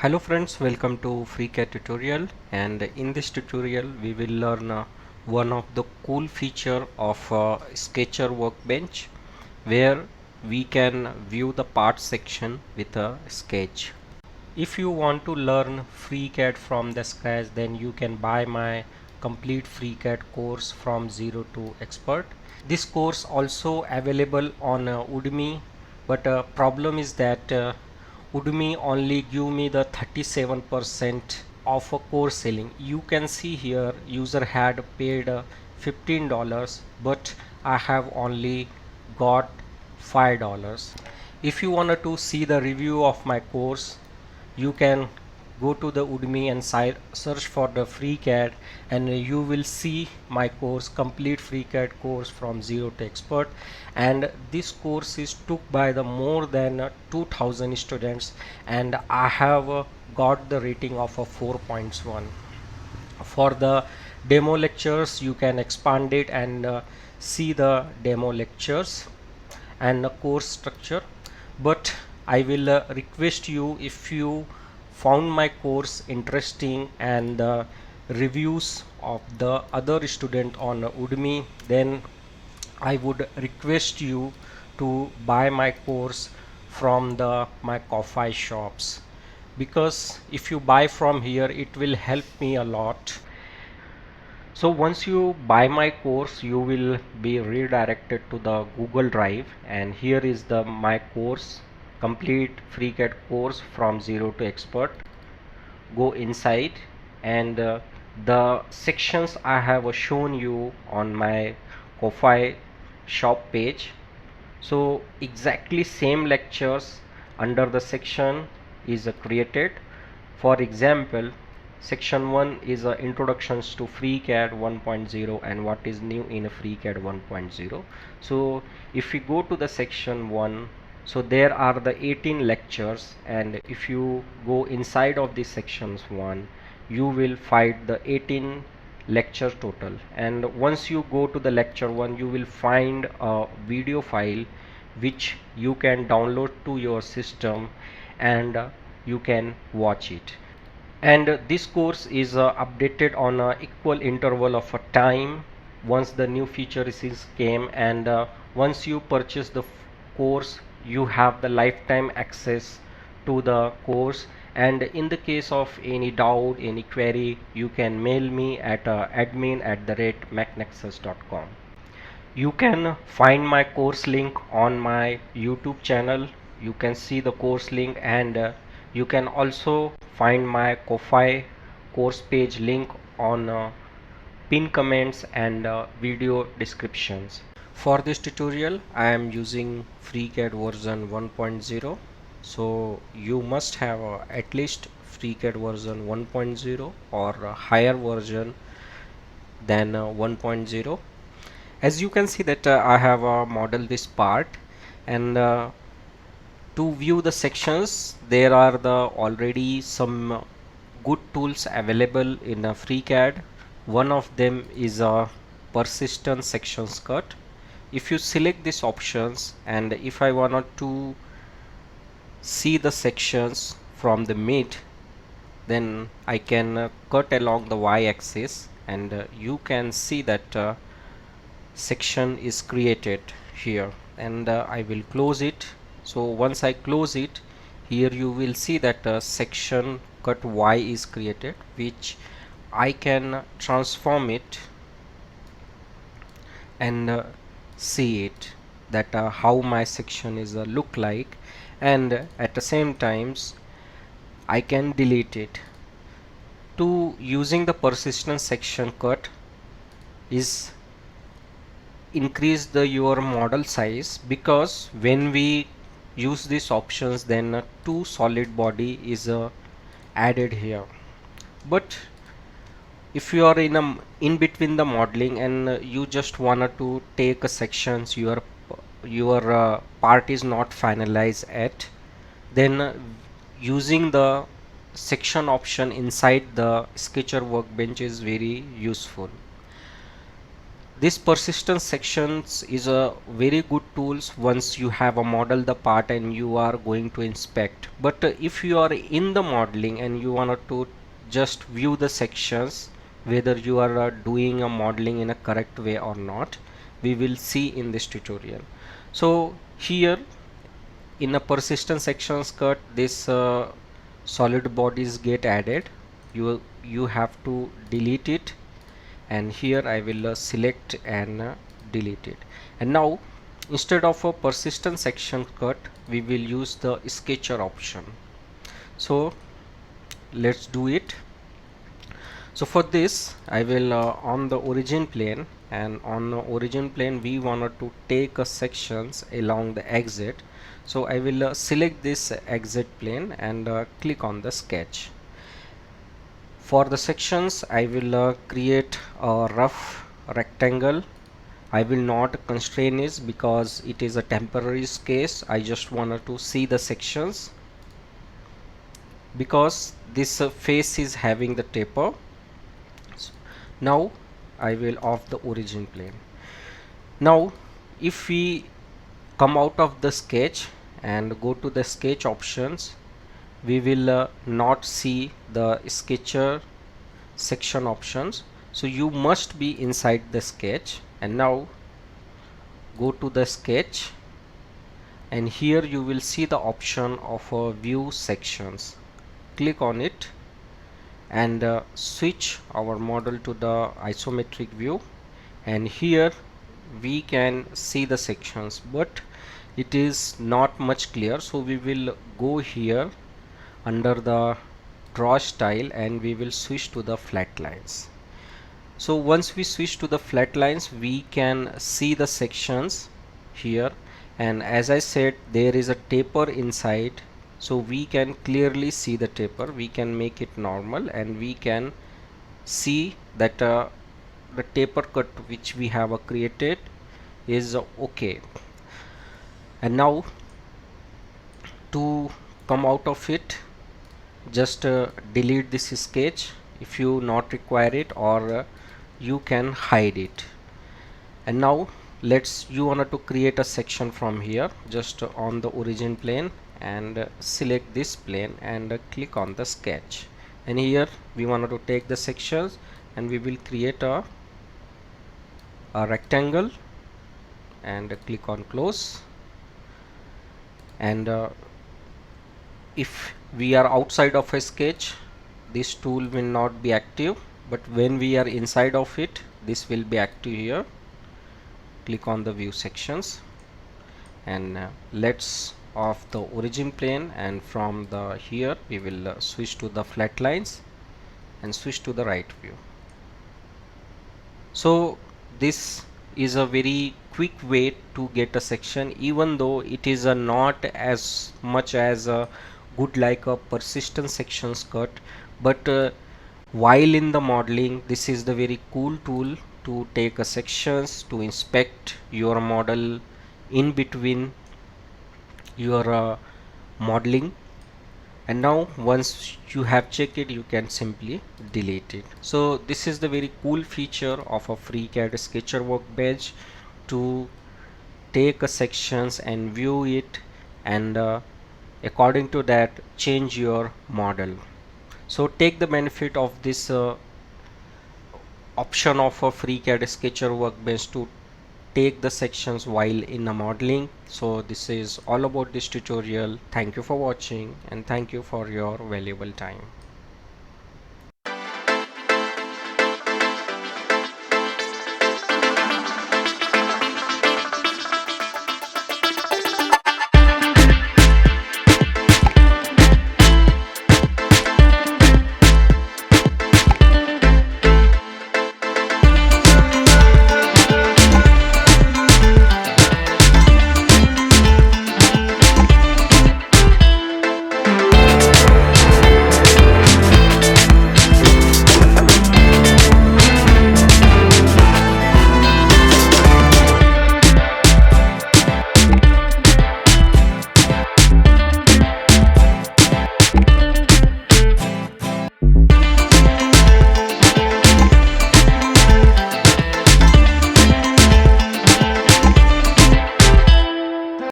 Hello friends, welcome to FreeCAD tutorial, and in this tutorial we will learn one of the cool feature of Sketcher Workbench where we can view the part section with a sketch. If you want to learn FreeCAD from the scratch, then you can buy my complete FreeCAD course from zero to expert. This course also available on Udemy, but problem is that Udemy only give me the 37% of a course selling. You can see here user had paid $15, but I have only got $5. If you wanted to see the review of my course, you can go to the Udemy and search for the FreeCAD, and you will see my course, complete FreeCAD course from zero to expert. And this course is took by the more than 2000 students, and I have got the rating of a 4.1. For the demo lectures, you can expand it and see the demo lectures and the course structure. But I will request you, if you found my course interesting and the reviews of the other student on Udemy, then I would request you to buy my course from the my coffee shops, because if you buy from here it will help me a lot. So once you buy my course, you will be redirected to the Google Drive, and here is the my course, complete FreeCAD course from zero to expert. Go inside, and the sections I have shown you on my Ko-Fi shop page. So exactly same lectures under the section is created. For example, section 1 is introductions to FreeCAD 1.0 and what is new in FreeCAD 1.0. So if we go to the section 1, so there are the 18 lectures, and if you go inside of the sections 1, you will find the 18 lecture total. And once you go to the lecture 1, you will find a video file which you can download to your system, and you can watch it. And this course is updated on a equal interval of a time once the new features came. And once you purchase the course, you have the lifetime access to the course. And in the case of any doubt, any query, you can mail me at admin@mechnexus.com. You can find my course link on my YouTube channel. You can see the course link, and you can also find my Ko-Fi course page link on pin comments and video descriptions. For this tutorial I am using FreeCAD version 1.0, so you must have at least FreeCAD version 1.0 or a higher version than 1.0. As you can see that I have modeled this part, and to view the sections there are the already some good tools available in FreeCAD. One of them is a persistent sections cut. If you select these options, and if I wanted to see the sections from the mid, then I can cut along the y-axis, and you can see that section is created here. And I will close it. So once I close it, here you will see that section cut Y is created, which I can transform it and see it, that how my section is look like. And at the same times I can delete it. To using the persistent section cut is increase the your model size, because when we use these options, then two solid body is added here. But if you are in between the modeling, and you just wanted to take a sections, your part is not finalized yet, then using the section option inside the Sketcher Workbench is very useful. This persistence sections is a very good tools once you have a model the part and you are going to inspect. But if you are in the modeling and you want to just view the sections whether you are doing a modeling in a correct way or not, we will see in this tutorial. So here in a persistent sections cut, this solid bodies get added. You have to delete it, and here I will select and delete it. And now instead of a persistent section cut, we will use the sketcher option. So let's do it. So for this I will on the origin plane, and on the origin plane we wanted to take a sections along the exit. So I will select this exit plane and click on the sketch. For the sections I will create a rough rectangle. I will not constrain it because it is a temporary case. I just wanted to see the sections because this face is having the taper. Now I will off the origin plane. Now if we come out of the sketch and go to the sketch options, we will not see the sketcher section options. So you must be inside the sketch, and now go to the sketch, and here you will see the option of view sections. Click on it and switch our model to the isometric view, and here we can see the sections, but it is not much clear. So we will go here under the draw style and we will switch to the flat lines. So once we switch to the flat lines, we can see the sections here, and as I said, there is a taper inside, so we can clearly see the taper. We can make it normal and we can see that the taper cut which we have created is okay. And now to come out of it, just delete this sketch if you not require it, or you can hide it. And now you wanted to create a section from here, just on the origin plane, and select this plane and click on the sketch, and here we wanted to take the sections and we will create a rectangle and click on close. And if we are outside of a sketch, this tool will not be active, but when we are inside of it, this will be active here. Click on the view sections, and let's off the origin plane, and from the here we will switch to the flat lines and switch to the right view. So this is a very quick way to get a section, even though it is not as much as good like a persistent sections cut, but while in the modeling, this is the very cool tool to take a sections, to inspect your model in between your modeling. And now once you have checked it, you can simply delete it. So this is the very cool feature of a FreeCAD sketcher workbench, to take a sections and view it, and according to that change your model. So take the benefit of this option of a FreeCAD sketcher workbench to take the sections while in a modeling. So this is all about this tutorial. Thank you for watching, and thank you for your valuable time.